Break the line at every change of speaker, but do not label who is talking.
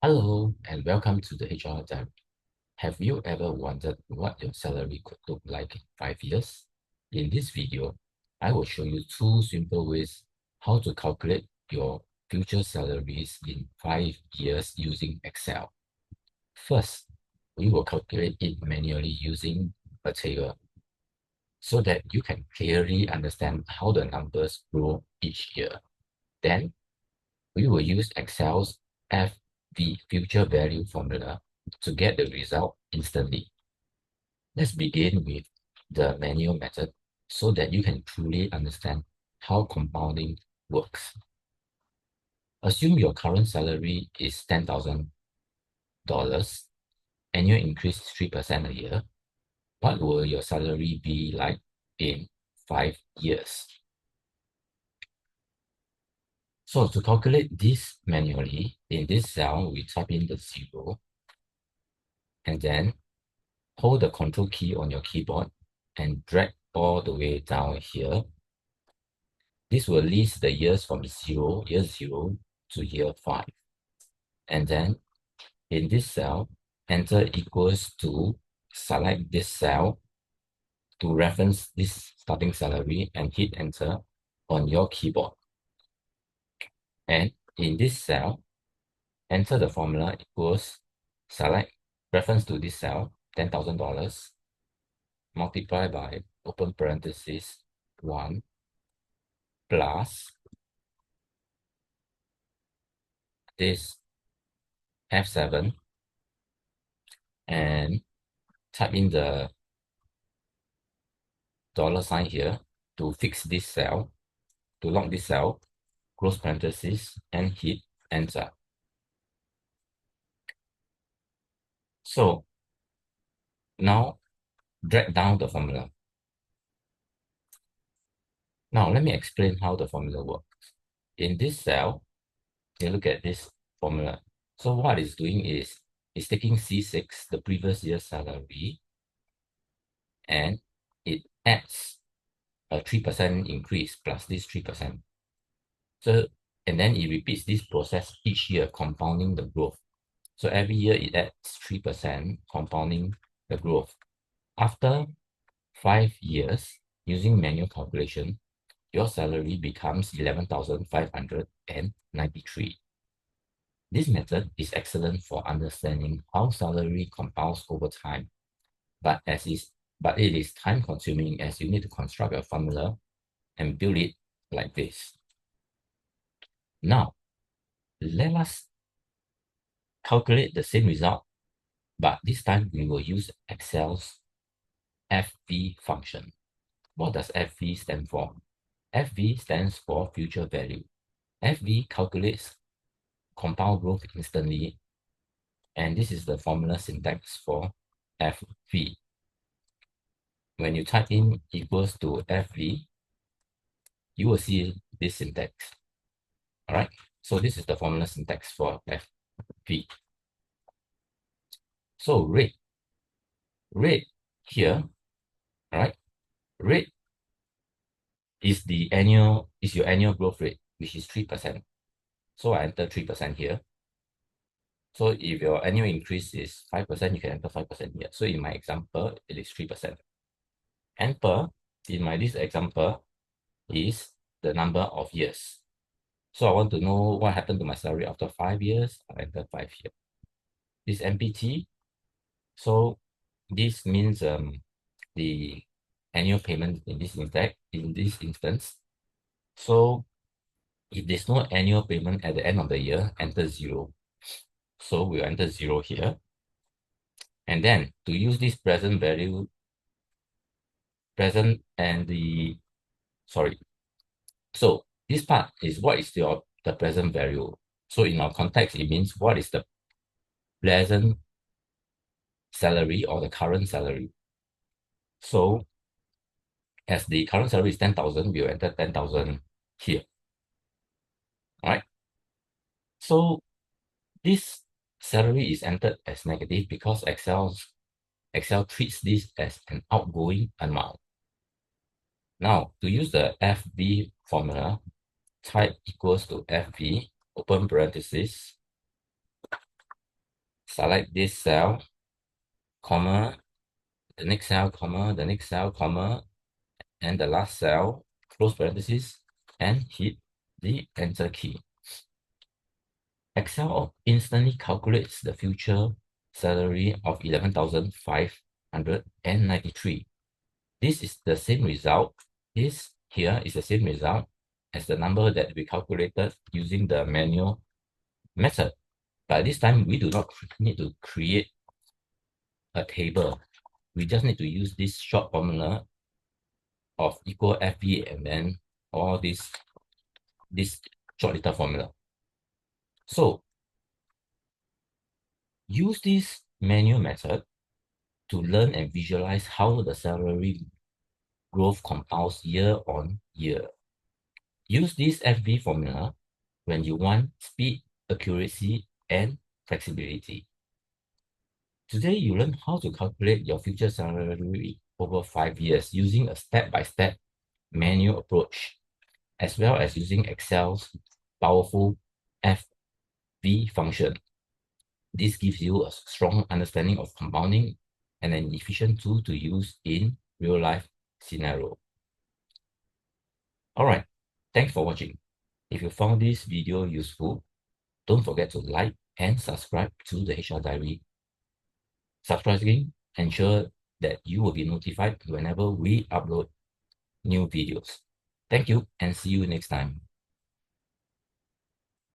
Hello and welcome to the HR Diary. Have you ever wondered what your salary could look like in 5 years? In this video, I will show you two simple ways how to calculate your future salaries in 5 years using Excel. First, we will calculate it manually using a table so that you can clearly understand how the numbers grow each year. Then, we will use Excel's FV future value formula to get the result instantly. Let's begin with the manual method so that you can truly understand how compounding works. Assume your current salary is $10,000, annual increase is 3% a year. What will your salary be like in 5 years? So to calculate this manually, in this cell, we type in the 0 and then hold the Control key on your keyboard and drag all the way down here. This will list the years from year 0 to year 5. And then in this cell, enter equals to select this cell to reference this starting salary and hit enter on your keyboard. And in this cell, enter the formula equals select reference to this cell, $10,000, multiply by open parenthesis 1 plus this F7 and type in the $sign here to fix this cell, to lock this cell, close parenthesis, and hit enter. So now drag down the formula. Now let me explain how the formula works. In this cell, you look at this formula. So what it's doing is it's taking C6, the previous year's salary, and it adds a 3% increase plus this 3%. So, and then it repeats this process each year, compounding the growth. So every year it adds 3%, compounding the growth. After 5 years, using manual calculation, your salary becomes 11,593. This method is excellent for understanding how salary compounds over time, but it is time consuming as you need to construct a formula and build it like this. Now, let us calculate the same result, but this time we will use Excel's FV function. What does FV stand for? FV stands for future value. FV calculates compound growth instantly, and this is the formula syntax for FV. When you type in equals to FV, you will see this syntax. All right, so this is the formula syntax for FV. So rate here, all right, rate is your annual growth rate, which is 3%. So I enter 3% here. So if your annual increase is 5%, you can enter 5% here. So in my example, it is 3%. And this example is the number of years. So I want to know what happened to my salary after 5 years. I enter 5 here. This MPT. So this means the annual payment in this instance. So if there's no annual payment at the end of the year, enter 0. So we'll enter 0 here. And then to use this present value, so this part is what is the present value. So in our context, it means what is the present salary or the current salary. So as the current salary is 10,000, we'll enter 10,000 here. All right. So this salary is entered as negative because Excel treats this as an outgoing amount. Now, to use the FV formula, type equals to FV, open parenthesis, select this cell, comma, the next cell, comma, the next cell, comma, and the last cell, close parenthesis, and hit the enter key. Excel instantly calculates the future salary of 11,593. This is the same result. This here is the same result as the number that we calculated using the manual method. But this time we do not need to create a table. We just need to use this short formula of equal FP and then all this short little formula. So use this manual method to learn and visualize how the salary growth compounds year on year. Use this FB formula when you want speed, accuracy, and flexibility. Today, you learn how to calculate your future salary over 5 years using a step-by-step manual approach, as well as using Excel's powerful FV function. This gives you a strong understanding of compounding and an efficient tool to use in real-life scenario. All right, thanks for watching. If you found this video useful, don't forget to like and subscribe to the HR Diary. Subscribing ensure that you will be notified whenever we upload new videos. Thank you and see you next time.